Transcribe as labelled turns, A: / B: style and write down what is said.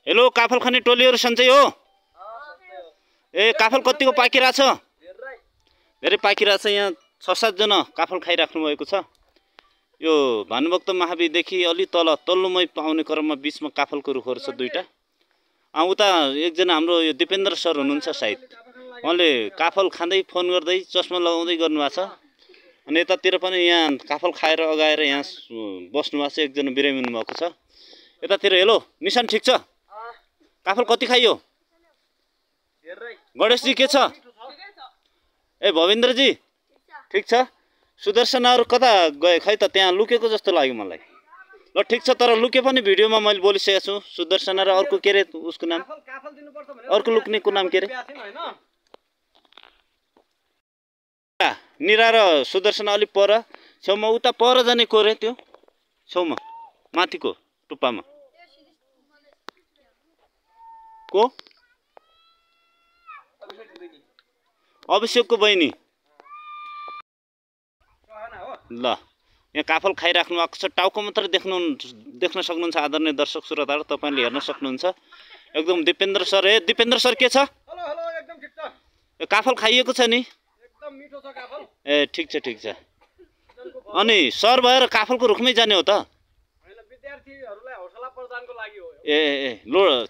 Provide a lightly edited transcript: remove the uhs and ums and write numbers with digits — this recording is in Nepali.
A: हेलो काफल खाने टोलीहरु सन्चै हो? ए काफल कतिको पाकिरहेछ? धेरै पाकिरहेछ। यहाँ 6-7 जना काफल खाइराख्नु भएको छ। यो भानुभक्त महावीरदेखि अलि तल्लोमै पाउने क्रममा बीचमा काफलको रुखहरु छ दुईटा। उता एकजना हाम्रो यो दिपेन्द्र सर हुनुहुन्छ सायद, उहाँले काफल खाँदै फोन गर्दै चस्मा लगाउँदै गर्नुभएको छ। अनि यतातिर पनि यहाँ काफल खाएर अगाएर यहाँ बस्नु भएको छ, एकजना बिरामी हुनु भएको छ। यतातिर हेलो निशान ठीक छ? काफल कति खाइयो? गणेश जी के छ? ए भवेन्द्र जी ठीक छ? सुदर्शनहरु कता गए खै त? त्यहाँ लुकेको जस्तो लाग्यो मलाई। ल ठीक छ, तर लुके पनि भिडियोमा मैले बोलिसकेको छु। सुदर्शन र अर्को के रे उसको नाम? अर्को लुक्नेको नाम के रे? निरा र सुदर्शन अलि पर छेउमा उता पर जाने को रे त्यो छेउमा माथिको टुप्पामा को? अभिषेकको बहिनी। ल यहाँ काफल खाइराख्नु भएको छ। टाउको मात्र देख्न सक्नुहुन्छ आदरणीय दर्शक श्रोताहरु, तपाईले हेर्न सक्नुहुन्छ। एकदम दिपेन्द्र सर। ए दिपेन्द्र सर के छ?
B: हेलो हेलो एकदम ठीक छ।
A: काफल खाइएको छ नि?
B: एकदम मिठो छ काफल।
A: ए ठीक छ ठीक छ। अनि सर भएर काफलको रुखमै जाने हो त?
B: हैन, विद्यार्थीहरुलाई हौसला प्रदानको लागि हो।
A: ए लो